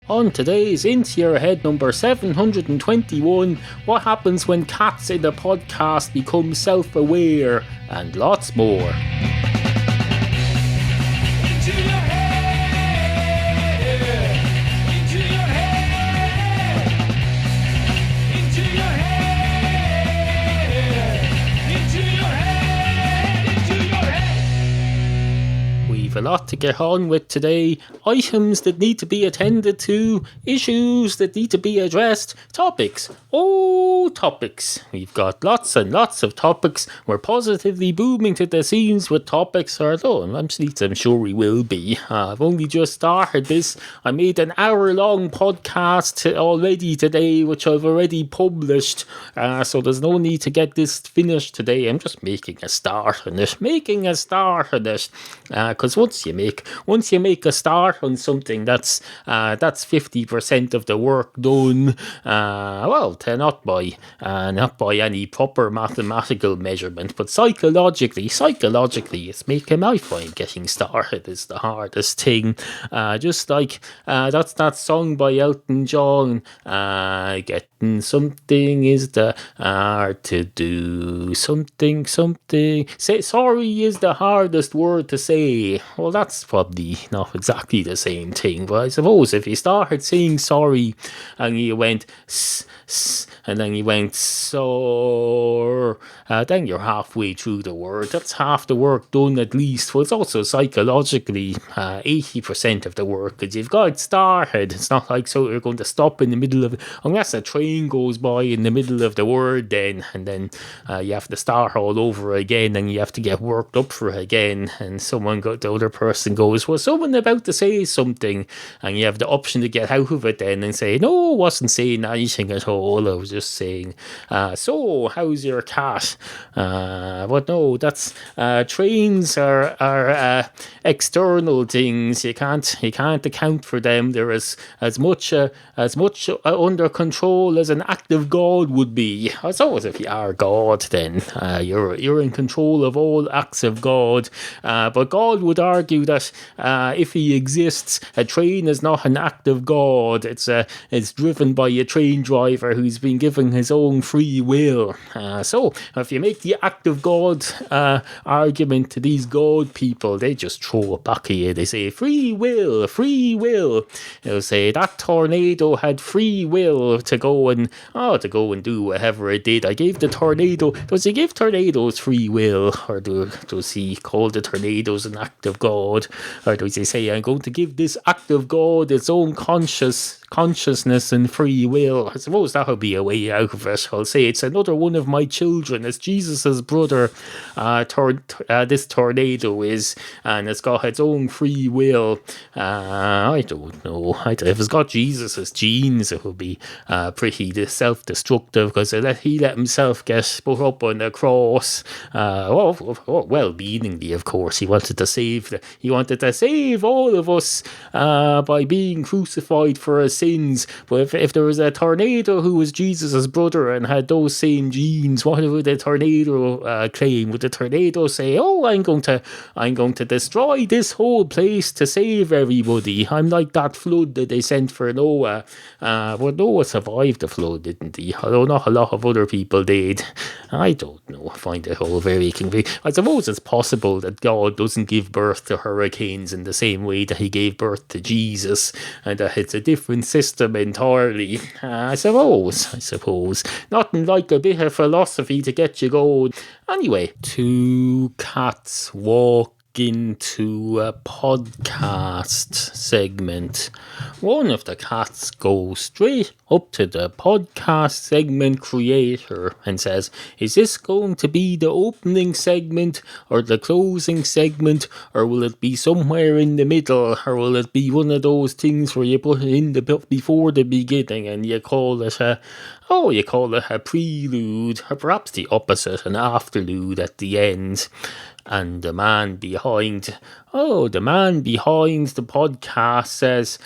On today's Into Your Head number 721, what happens when cats in the podcast become self-aware, and lots more. A lot to get on with today. Items that need to be attended to, issues that need to be addressed, topics. Oh, topics. We've got lots and lots of topics. We're positively booming to the scenes with topics, although I'm sure we will be. I've only just started this. I made an hour-long podcast already today, which I've already published, so there's no need to get this finished today. I'm just making a start on it. Because once you make a start on something, that's 50% of the work done. Not by any proper mathematical measurement, but psychologically, I find getting started is the hardest thing. Just like that's that song by Elton John. Getting something is the hard to do. Something. Say sorry is the hardest word to say. Well, that's probably not exactly the same thing, but I suppose if you started saying sorry and you went and then you went so, then you're halfway through the word. That's half the work done at least. Well, it's also psychologically 80% of the work, because you've got it started. It's not like so you're going to stop in the middle of, unless a train goes by in the middle of the word then, and then you have to start all over again, and you have to get worked up for it again, and the other person goes, well, someone about to say something, and you have the option to get out of it then and say, no, I wasn't saying anything at all, I was just saying, so how's your cat? But no, that's trains are external things. You can't account for them. They're as much under control as an act of God would be. I suppose if you are God, then you're in control of all acts of God. But God would argue that if he exists, a train is not an act of God. It's driven by a train driver who's been given his own free will. So if you make the act of God argument to these God people, they just throw it back at you. They say free will. They'll say that tornado had free will to go and do whatever it did. I gave the tornado. Does he give tornadoes free will, or does he call the tornadoes an act of God, or does he say I'm going to give this act of God its own consciousness and free will? I suppose that would be a way out of it. I'll say it's another one of my children. It's Jesus's brother. This tornado is, and it's got its own free will. I don't know. If it's got Jesus's genes, it would be pretty self-destructive, because he let himself get put up on the cross. Well-meaningly, of course. He wanted to save all of us by being crucified for our sins. But if there was a tornado who was Jesus's brother and had those same genes, what would the tornado claim? Would the tornado say, "Oh, I'm going to destroy this whole place to save everybody"? I'm like that flood that they sent for Noah. But Noah survived the flood, didn't he? Although not a lot of other people did. I don't know. I find it all very confusing. I suppose it's possible that God doesn't give birth to hurricanes in the same way that he gave birth to Jesus, and that it's a different system entirely. I suppose. Nothing like a bit of philosophy to get you going. Anyway, two cats walk into a podcast segment. One of the cats goes straight up to the podcast segment creator and says, "Is this going to be the opening segment or the closing segment, or will it be somewhere in the middle, or will it be one of those things where you put it in before the beginning and you call it a prelude, or perhaps the opposite, an afterlude at the end?" And the man behind Oh, the man behind the podcast says,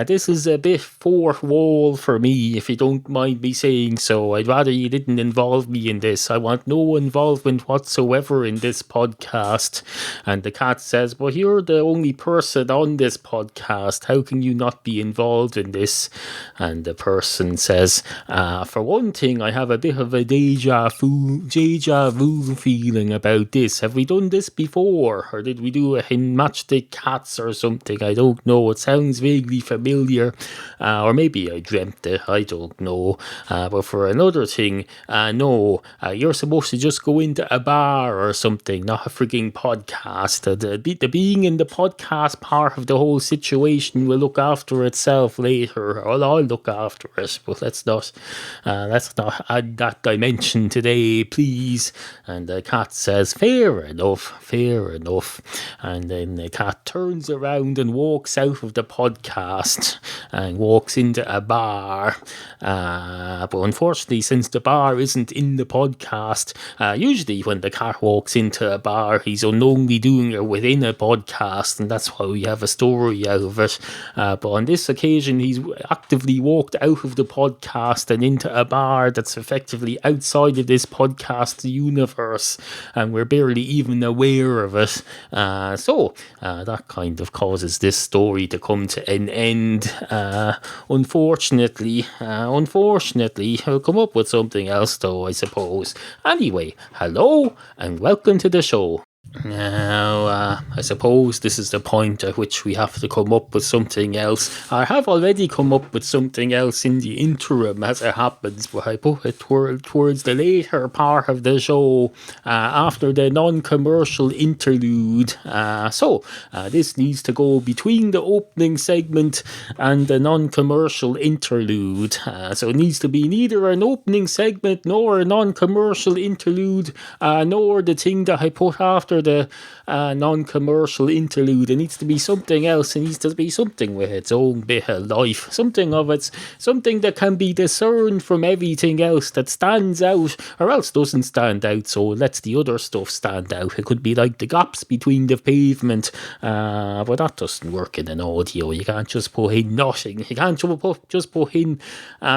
this is a bit fourth wall for me, if you don't mind me saying so. I'd rather you didn't involve me in this. I want no involvement whatsoever in this podcast. And the cat says, but you're the only person on this podcast. How can you not be involved in this? And the person says, for one thing, I have a bit of a deja vu feeling about this. Have we done this before? Or did we do it in Matchstick Cats or something? I don't know. It sounds vaguely familiar. Or maybe I dreamt it. I don't know. But for another thing, no. You're supposed to just go into a bar or something, not a freaking podcast. The being in the podcast part of the whole situation will look after itself later. Or I'll look after it. But let's not add that dimension today, please. And the cat says, fair enough. And then the cat turns around and walks out of the podcast and walks into a bar. But unfortunately, since the bar isn't in the podcast, usually when the cat walks into a bar, he's unknowingly doing it within a podcast, and that's why we have a story out of it. But on this occasion, he's actively walked out of the podcast and into a bar that's effectively outside of this podcast universe, and we're barely even aware of it. So that kind of causes this story to come to an end. Unfortunately, I'll come up with something else though, I suppose. Anyway, hello and welcome to the show. Now, I suppose this is the point at which we have to come up with something else. I have already come up with something else in the interim, as it happens, but I put it towards the later part of the show, after the non-commercial interlude. So this needs to go between the opening segment and the non-commercial interlude. So it needs to be neither an opening segment nor a non-commercial interlude, nor the thing that I put after the non-commercial interlude. It needs to be something else. It needs to be something with its own bit of life, something that can be discerned from everything else, that stands out or else doesn't stand out, so it lets the other stuff stand out. It could be like the gaps between the pavement, but that doesn't work in an audio. You can't just put in nothing. You can't just put in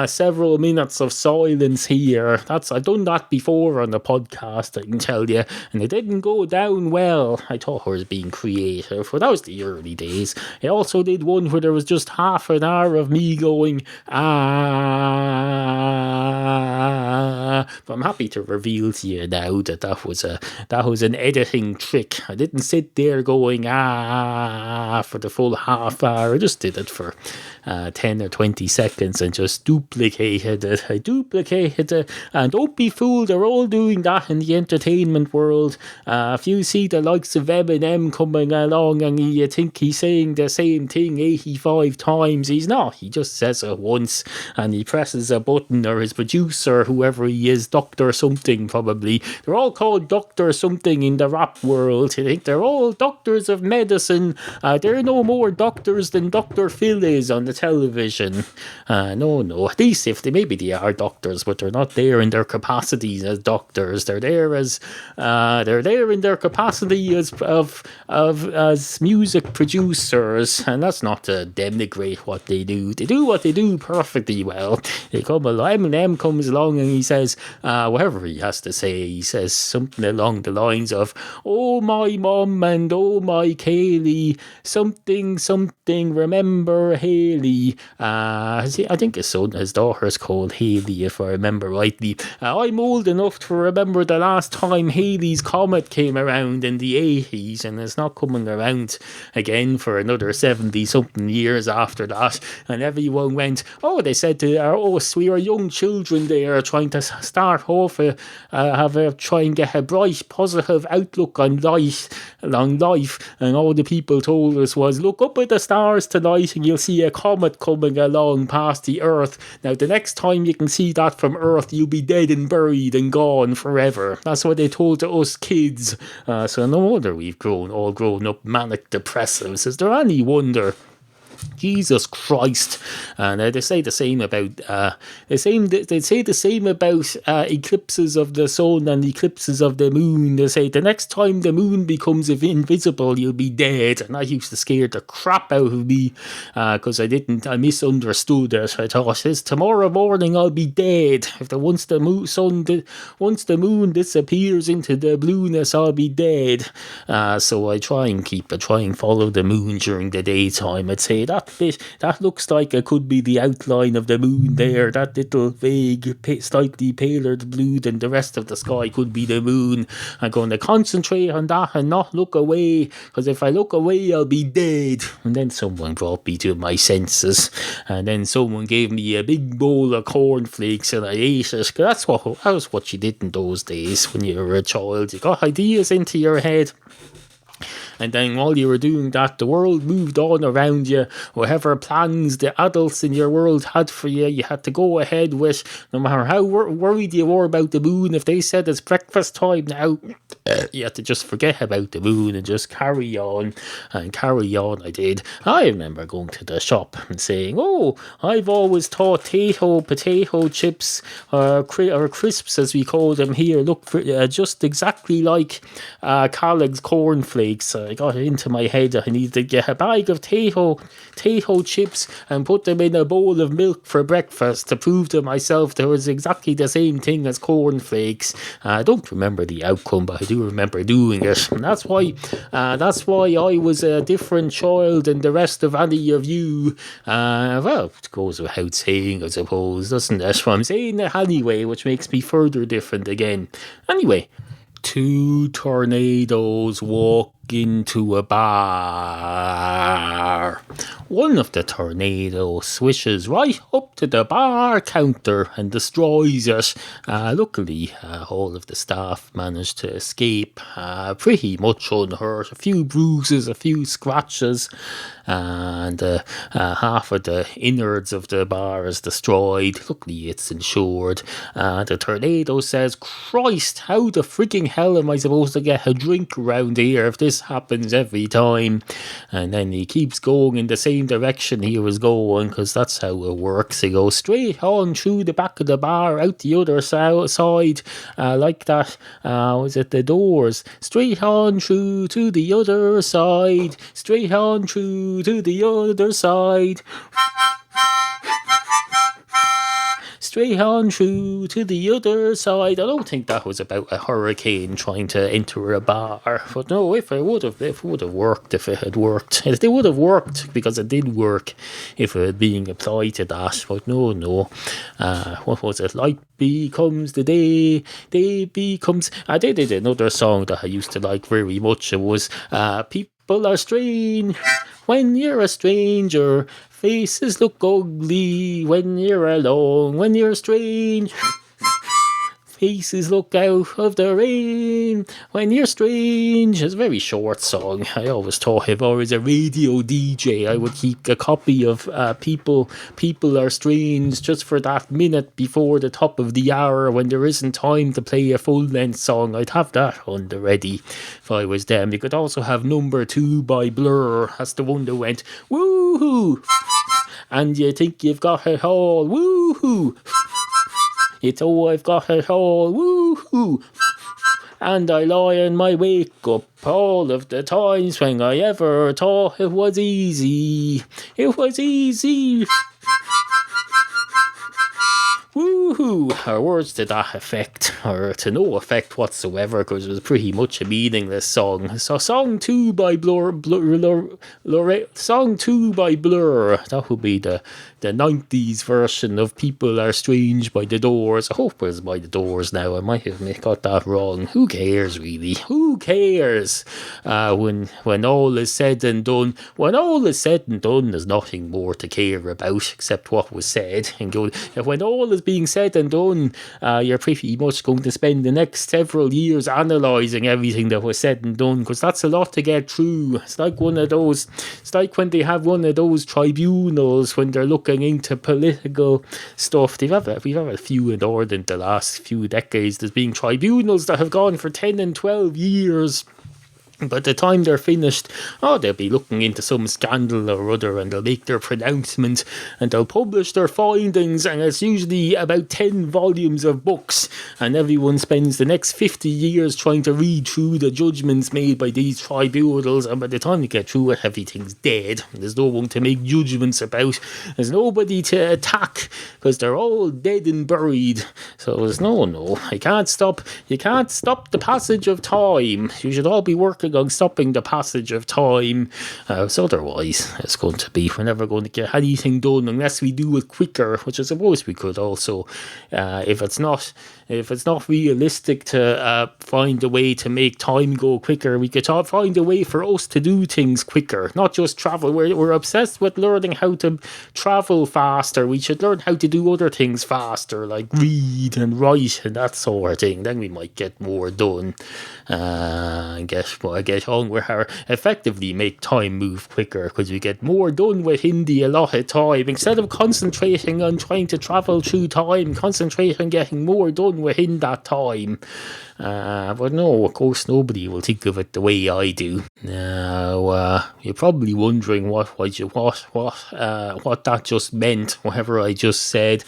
several minutes of silence here. I've done that before on the podcast, I can tell you, and it didn't go down well. I thought I was being creative, but that was the early days. I also did one where there was just half an hour of me going but I'm happy to reveal to you now that was an editing trick. I didn't sit there going for the full half hour. I just did it for 10 or 20 seconds and just duplicated it. I duplicated it, and don't be fooled, they're all doing that in the entertainment world. If you see the likes of Eminem coming along and you think he's saying the same thing 85 times, he's not. He just says it once and he presses a button, or his producer, whoever he is, Dr. something probably. They're all called Dr. something in the rap world. You think they're all doctors of medicine. They're no more doctors than Dr. Phil is on the television. No. At least if maybe they are doctors, but they're not there in their capacities as doctors. They're there in their capacity as music producers, and that's not to denigrate what they do. They do what they do perfectly well. Eminem comes along and he says, whatever he has to say, he says something along the lines of, "Oh my mum and oh my Kaylee, something, remember Haley." I think his daughter's called Haley, if I remember rightly. I'm old enough to remember the last time Haley's Comet came around in the 80s, and it's not coming around again for another 70-something years after that. And everyone went, they said to us, we were young children there trying to start off, try and get a bright, positive outlook on life. And all the people told us was, look up at the stars tonight and you'll see a comet coming along past the Earth. Now, the next time you can see that from Earth, you'll be dead and buried and gone forever. That's what they told to us kids. So no wonder we've all grown up manic depressives. Is there any wonder Jesus Christ! And they say the same about they say the same about eclipses of the sun and eclipses of the moon. They say the next time the moon becomes invisible, you'll be dead. And that used to scare the crap out of me because I misunderstood it. I thought, says tomorrow morning I'll be dead. If once the moon disappears into the blueness, I'll be dead. So I try and follow the moon during the daytime. I'd say that looks like it could be the outline of the moon there. That little vague, slightly paler blue than the rest of the sky could be the moon. I'm going to concentrate on that and not look away, because if I look away, I'll be dead. And then someone brought me to my senses, and then someone gave me a big bowl of cornflakes, and I ate it. That was what you did in those days when you were a child. You got ideas into your head. And then while you were doing that, the world moved on around you. Whatever plans the adults in your world had for you, you had to go ahead with, no matter how worried you were about the moon. If they said it's breakfast time now, you had to just forget about the moon and just carry on. And carry on I did. I remember going to the shop and saying, oh, I've always thought potato chips, or crisps as we call them here, look just exactly like Kellogg's cornflakes. I got it into my head I needed to get a bag of potato chips and put them in a bowl of milk for breakfast to prove to myself there was exactly the same thing as cornflakes. I don't remember the outcome, but I do remember doing it. And that's why I was a different child than the rest of any of you. Well, it goes without saying, I suppose, doesn't it? I'm saying it anyway, which makes me further different again. Anyway, 2 tornadoes walk into a bar. One of the tornadoes swishes right up to the bar counter and destroys it. Luckily, all of the staff managed to escape pretty much unhurt. A few bruises, a few scratches, and half of the innards of the bar is destroyed. Luckily, it's insured. The tornado says, Christ, how the freaking hell am I supposed to get a drink around here if this happens every time? And then he keeps going in the same direction he was going, because that's how it works. He goes straight on through the back of the bar, out the other side, like that. Was it the doors? Straight on through to the other side. Straight on through to the other side. Straight on through to the other side. I don't think that was about a hurricane trying to enter a bar, but no, if it would have worked, if it had worked. It would have worked, because it did work if it had been applied to that, but no. What was it? Light becomes the day becomes... I did another song that I used to like very much. It was People are strange when you're a stranger. Faces look ugly when you're alone. When you're strange, faces look out of the rain when you're strange. It's a very short song. I always thought if I was a radio DJ, I would keep a copy of People Are Strange just for that minute before the top of the hour when there isn't time to play a full-length song. I'd have that on the ready if I was them. You could also have Number 2 by Blur. That's the one that went, woohoo! And you think you've got it all, woohoo! It's I've got it all, woohoo! And I lie in my wake up all of the times when I ever thought it was easy. It was easy. Woohoo! Or words to that effect, or to no effect whatsoever, because it was pretty much a meaningless song. So Song 2 by Blur, Song 2 by Blur, that would be the 90s version of People Are Strange by The Doors. I hope it was by The Doors now. I might have got that wrong. Who cares, really? Who cares? When all is said and done, there's nothing more to care about except what was said. And when all is being said and done, you're pretty much going to spend the next several years analysing everything that was said and done, because that's a lot to get through. It's like when they have one of those tribunals when they're looking into political stuff. We've had a few in Ireland the last few decades. There's been tribunals that have gone for 10 and 12 years. By the time they're finished, they'll be looking into some scandal or other, and they'll make their pronouncement and they'll publish their findings, and it's usually about 10 volumes of books, and everyone spends the next 50 years trying to read through the judgments made by these tribunals, and by the time you get through it, everything's dead. There's no one to make judgments about. There's nobody to attack because they're all dead and buried. So there's no. You can't stop the passage of time. You should all be working on stopping the passage of time. So otherwise, it's going to be, we're never going to get anything done unless we do it quicker, which I suppose we could also, if it's not realistic to find a way to make time go quicker, we could find a way for us to do things quicker, not just travel. We're obsessed with learning how to travel faster. We should learn how to do other things faster, like read and write and that sort of thing. Then we might get more done. And get on with her, effectively make time move quicker, because we get more done within the allotted time. Instead of concentrating on trying to travel through time, concentrate on getting more done within that time. But no, of course, nobody will think of it the way I do. Now, you're probably wondering what that just meant, whatever I just said.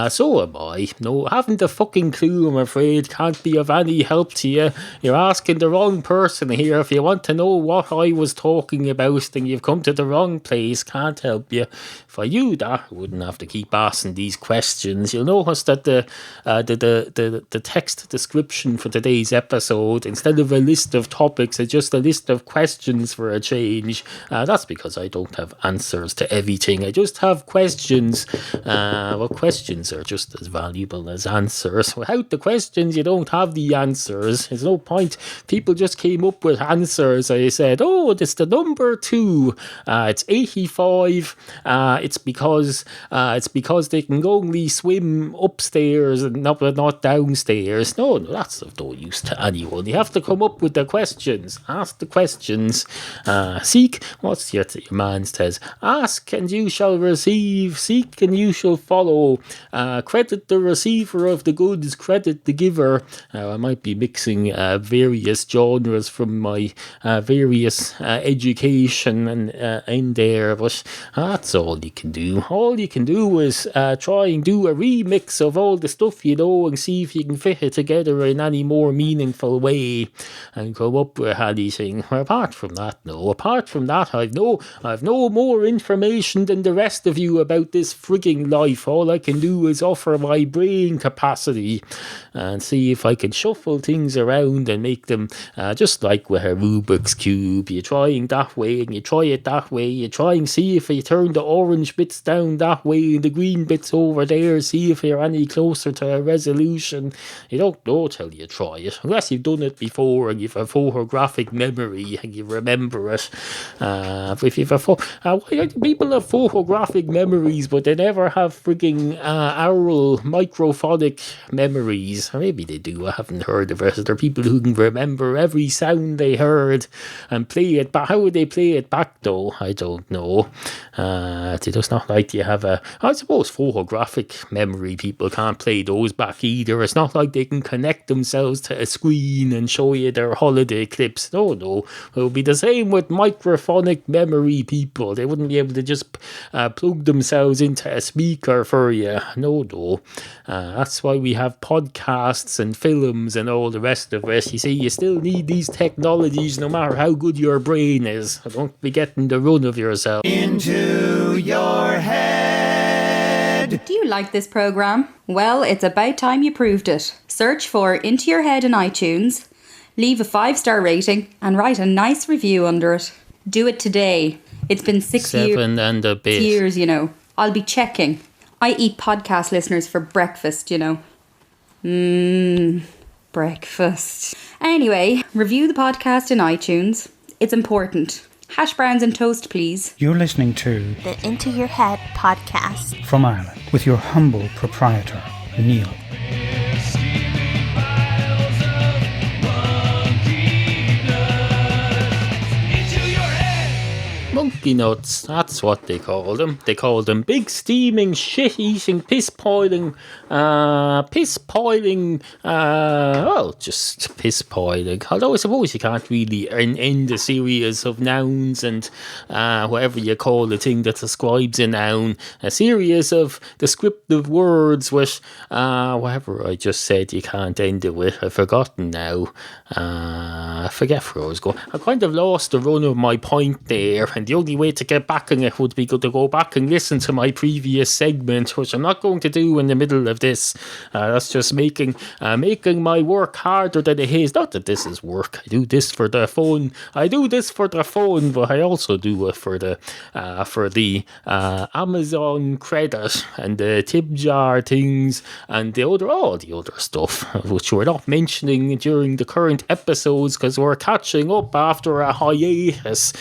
So am I. No, haven't a fucking clue, I'm afraid. Can't be of any help to you. You're asking the wrong person here. If you want to know what I was talking about, then you've come to the wrong place. Can't help you. If I knew that, I wouldn't have to keep asking these questions. You'll notice that the text description for today's episode, instead of a list of topics, it's just a list of questions for a change. That's because I don't have answers to everything. I just have questions. Well, questions are just as valuable as answers. Without the questions, you don't have the answers. There's no point. People just came up with answers. I said, it's the number 2. It's 85. It's because they can only swim upstairs and not downstairs. No, that's of no use to anyone. You have to come up with the questions. Ask the questions. Seek. What's your man says? Ask and you shall receive. Seek and you shall follow. Credit the receiver of the goods. Credit the giver. I might be mixing various genres from my various education and in there, but that's all you can do. All you can do is try and do a remix of all the stuff you know and see if you can fit it together in any more meaningful way and come up with anything. Apart from that, I've no more information than the rest of you about this frigging life. All I can do is offer my brain capacity and see if I can shuffle things around and make them just like with a Rubik's Cube. You're trying that way and you try it that way. You try and see if you turn the orange bits down that way and the green bits over there. See if you're any closer to a resolution. You don't know till you try it, unless you've done it before and you've a photographic memory and you remember it. If you've people have photographic memories, but they never have frigging oral microphonic memories. Or maybe they do. I haven't heard of it. There are people who can remember every sound they heard and play it back. How would they play it back though? I don't know. It's just not like you have I suppose photographic memory people can't play those back either. It's not like they can connect themselves to a screen and show you their holiday clips. No. It would be the same with microphonic memory people. They wouldn't be able to just plug themselves into a speaker for you. No. That's why we have podcasts and films and all the rest of it. You see, you still need these technologies no matter how good your brain is. Don't be getting the run of yourself. Into your head. Do you like this program? Well, it's about time you proved it. Search for Into Your Head in iTunes, leave a 5-star rating and write a nice review under it. Do it today. It's been 7 and a bit years, you know. I'll be checking. I eat podcast listeners for breakfast, you know. Breakfast. Anyway, review the podcast in iTunes. It's important. Hash browns and toast, please. You're listening to the Into Your Head podcast from Ireland with your humble proprietor, Neal. sticky nuts. That's what they call them. They call them big steaming, shit-eating, piss-poiling, just piss-poiling. Although I suppose you can't really end a series of nouns and whatever you call the thing that describes a noun, a series of descriptive words with whatever I just said you can't end it with. I've forgotten now. I forget where I was going. I kind of lost the run of my point there, and the only way to get back on it would be to go back and listen to my previous segment, which I'm not going to do in the middle of this. That's just making my work harder than it is. Not that this is work. I do this for the fun. But I also do it for the Amazon credit and the tip jar things and all the other stuff, which we're not mentioning during the current episodes because we're catching up after a hiatus.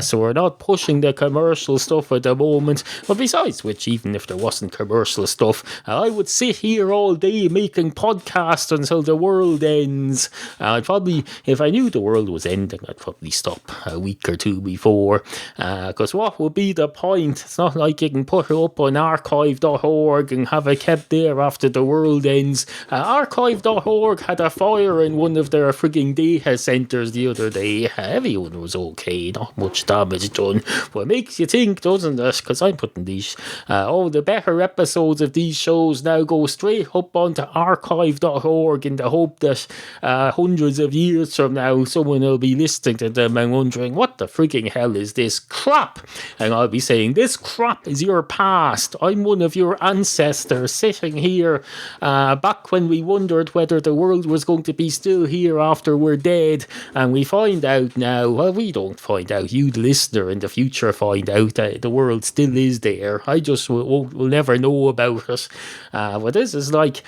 So we're not pushing the commercial stuff at the moment. But besides which, even if there wasn't commercial stuff, I would sit here all day making podcasts until the world ends. I'd probably, if I knew the world was ending, I'd probably stop a week or two before. Because what would be the point? It's not like you can put it up on archive.org and have it kept there after the world ends. Archive.org had a fire in one of their frigging data centers the other day. Everyone was okay, not much damage done. But it makes you think, doesn't it? Because I'm putting these, all the better episodes of these shows now go straight up onto archive.org in the hope that hundreds of years from now someone will be listening to them and wondering, what the frigging hell is this crap? And I'll be saying, this crap is your past. I'm one of your ancestors sitting here back when we wondered whether the world was going to be still here after we're dead, and we find out now, well, we don't find out, you the listener in the future find out that the world still is there. I just will never know about it. But this is like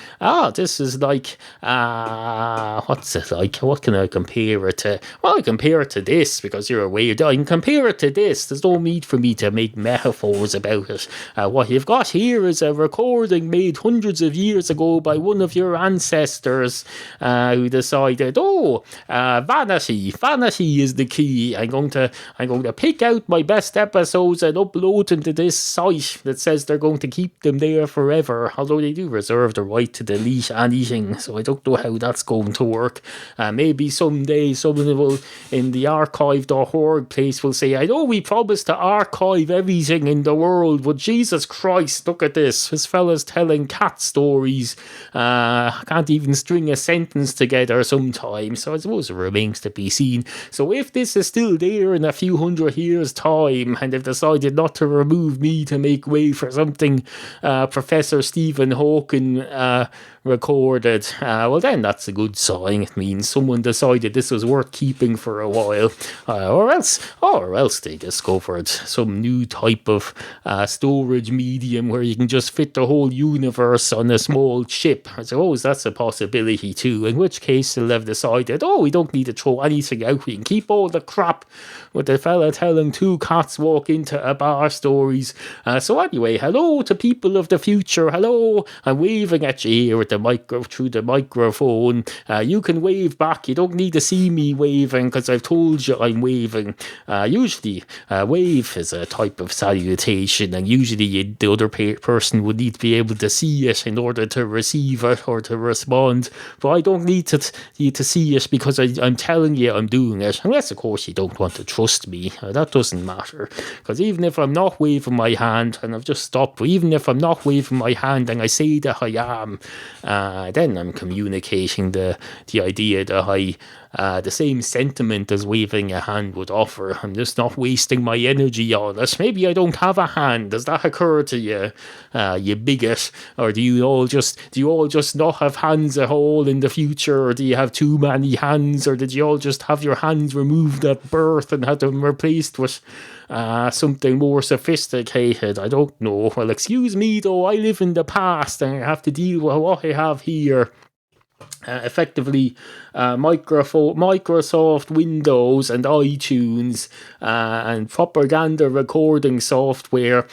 what's it like? What can I compare it to? Well, I compare it to this because you're aware. I can compare it to this. There's no need for me to make metaphors about it. What you've got here is a recording made hundreds of years ago by one of your ancestors who decided, vanity is the key. I'm going to pick out my best episodes and upload them to this site that says they're going to keep them there forever, although they do reserve the right to delete anything, so I don't know how that's going to work. Maybe someday someone will in the archive.org place will say, I know we promised to archive everything in the world, but Jesus Christ, look at this fella's telling cat stories. Can't even string a sentence together sometimes, so I suppose it remains to be seen. So if this is still there in a few hundred years time and they've decided not to remove me to make way for something Professor Stephen Hawking recorded, well then that's a good sign. It means someone decided this was worth keeping for a while, or else they discovered some new type of storage medium where you can just fit the whole universe on a small chip. I suppose that's a possibility too, in which case they'll have decided, we don't need to throw anything out, we can keep all the crap with the fella telling two cats walk into a bar stories. So anyway, hello to people of the future. Hello, I'm waving at you here with through the microphone. You can wave back. You don't need to see me waving because I've told you I'm waving. Usually, wave is a type of salutation, and usually the other person would need to be able to see it in order to receive it or to respond. But I don't need you to see it because I'm telling you I'm doing it. Unless, of course, you don't want to trust me. That doesn't matter. Because even if I'm not waving my hand, and I've just stopped, but even if I'm not waving my hand and I say that I am, then I'm communicating the idea that the same sentiment as waving a hand would offer. I'm just not wasting my energy on it. Maybe I don't have a hand. Does that occur to you, you bigot? Or do you all just not have hands at all in the future? Or do you have too many hands? Or did you all just have your hands removed at birth and had them replaced with something more sophisticated? I don't know. Well, excuse me though, I live in the past and I have to deal with what I have here. effectively Microsoft Windows and iTunes and propaganda recording software,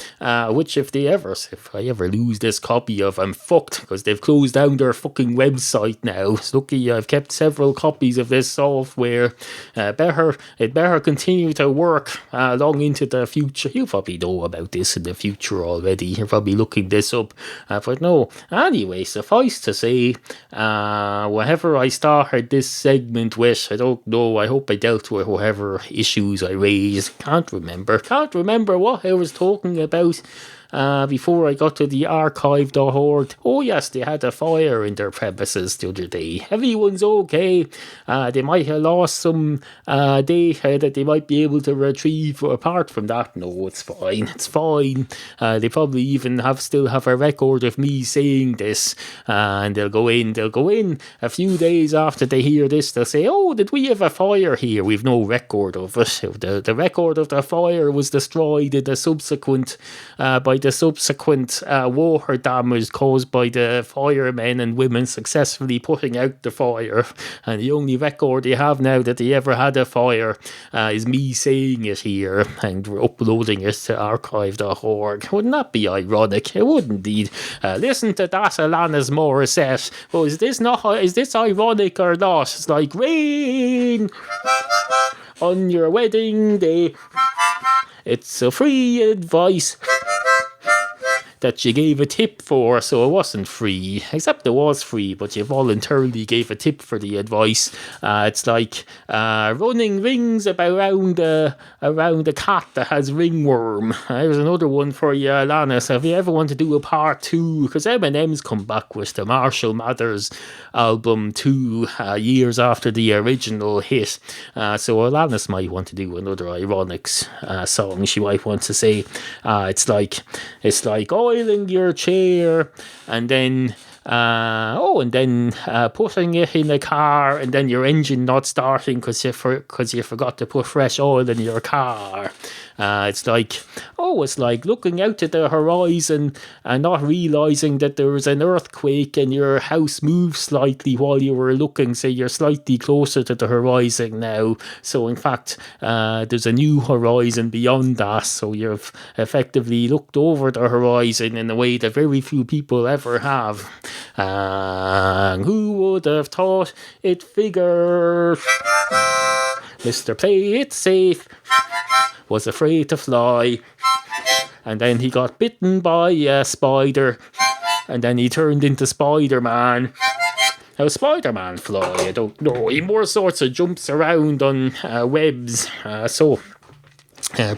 which if I ever lose this copy of, I'm fucked, because they've closed down their fucking website now. It's lucky I've kept several copies of this software. It better continue to work long into the future. You probably know about this in the future already. You're probably looking this up, but no. Anyway, suffice to say, whatever I started this segment with, I don't know, I hope I dealt with whatever issues I raised. Can't remember what I was talking about before I got to the archive.org. Oh yes, they had a fire in their premises the other day. Everyone's okay. They might have lost some data that they might be able to retrieve. Apart from that, no, it's fine. They probably even still have a record of me saying this, and they'll go in a few days after they hear this. They'll say, oh, did we have a fire here? We've no record of it. The record of the fire was destroyed in the subsequent by the subsequent water damage caused by the firemen and women successfully putting out the fire. And the only record they have now that they ever had a fire is me saying it here, and we're uploading it to archive.org. Wouldn't that be ironic? It would indeed. Listen to that, Alanis Morissette. Oh, is this ironic or not? It's like rain on your wedding day. It's a free advice that you gave a tip for, so it wasn't free. Except it was free, but you voluntarily gave a tip for the advice. It's like running rings around a cat that has ringworm. There's another one for you, Alanis. If you ever want to do a part 2, because Eminem's come back with the Marshall Mathers album 2 years after the original hit. So Alanis might want to do another Ironics song. She might want to say, it's like oiling your chair, and then putting it in a car, and then your engine not starting because you forgot to put fresh oil in your car. It's like looking out at the horizon and not realizing that there was an earthquake and your house moved slightly while you were looking, so you're slightly closer to the horizon now. So in fact, there's a new horizon beyond that, so you've effectively looked over the horizon in a way that very few people ever have. Who would have thought it figured? Mr. Play It Safe was afraid to fly, and then he got bitten by a spider, and then he turned into Spider-Man. How Spider-Man fly? I don't know. He more sorts of jumps around on webs, so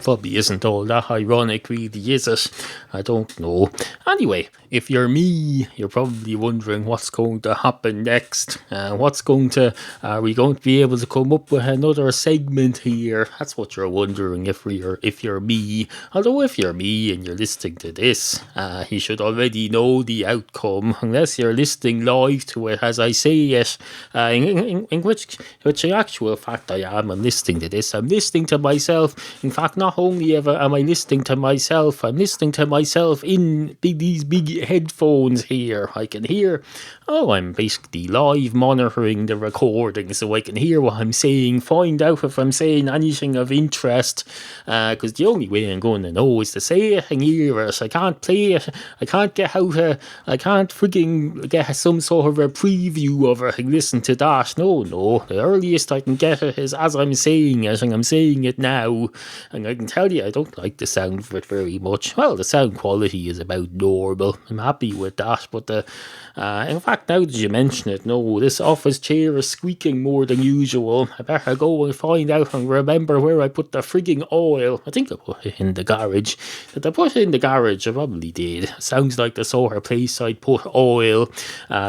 probably isn't all that ironic, really, is it? I don't know. Anyway, if you're me, you're probably wondering what's going to happen next. Are we going to be able to come up with another segment here? That's what you're wondering if you're me. Although if you're me and you're listening to this, you should already know the outcome, unless you're listening live to it as I say it. In which in actual fact I am. I'm listening to this. I'm listening to myself. In fact, not only am I listening to myself, I'm listening to myself in these big headphones here. I can hear, I'm basically live monitoring the recording, so I can hear what I'm saying, find out if I'm saying anything of interest, because the only way I'm going to know is to say it and hear it. I can't play it, I can't frigging get some sort of a preview of it and listen to that. No, the earliest I can get it is as I'm saying it, and I'm saying it now, and I can tell you I don't like the sound of it very much. Well, the sound quality is about normal. I'm happy with that, but in fact, now that you mention it, no, this office chair is squeaking more than usual. I better go and find out and remember where I put the frigging oil. I think I put it in the garage. Did I put it in the garage? I probably did. Sounds like the sort of place I'd put oil.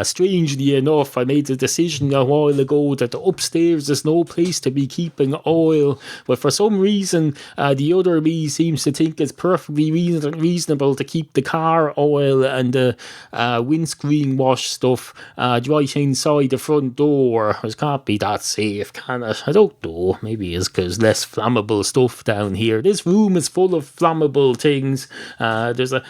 Strangely enough, I made a decision a while ago that upstairs there's no place to be keeping oil, but for some reason The other me seems to think it's perfectly reasonable to keep the car oil and the windscreen wash stuff right inside the front door. It can't be that safe, can it? I don't know. Maybe it's because less flammable stuff down here. This room is full of flammable things. There's a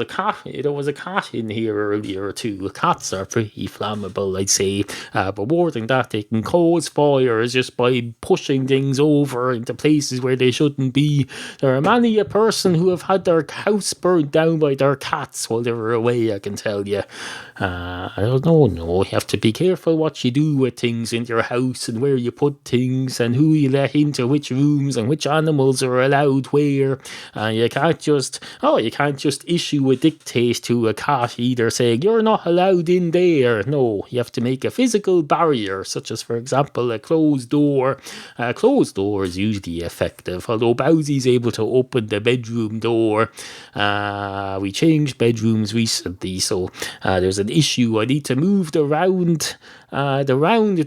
cat. There was a cat in here earlier too. Cats are pretty flammable, I'd say. But more than that, they can cause fires just by pushing things over into places where they shouldn't be. There are many a person who have had their house burned down by their cats while they were away, I can tell you. I don't know, no. You have to be careful what you do with things in your house and where you put things and who you let into which rooms and which animals are allowed where. You can't just issue a dictate to a cat either saying you're not allowed in there. No, you have to make a physical barrier, such as, for example, a closed door. A closed door is usually effective, although Bowsy's able to open the bedroom door. We changed bedrooms recently, so there's an issue. I need to move the round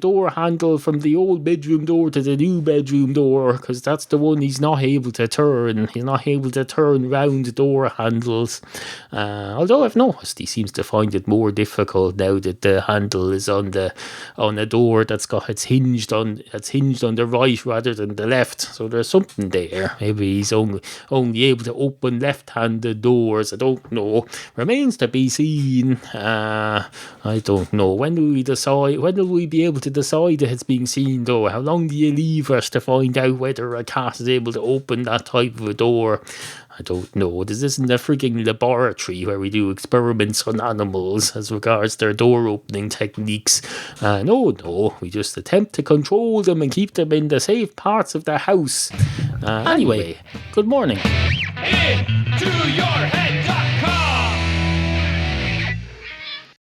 door handle from the old bedroom door to the new bedroom door, because that's the one he's not able to turn. He's not able to turn round door handles. Although I've noticed he seems to find it more difficult now that the handle is on a door it's hinged on the right rather than the left. So there's something there. Maybe he's only able to open left-handed doors. I don't know. Remains to be seen. I don't know. When will we decide? When will we be able to decide that it's being seen, though? How long do you leave us to find out whether a cat is able to open that type of a door? I don't know. This isn't a frigging laboratory where we do experiments on animals as regards their door opening techniques. No. We just attempt to control them and keep them in the safe parts of the house. Anyway, good morning. Hey!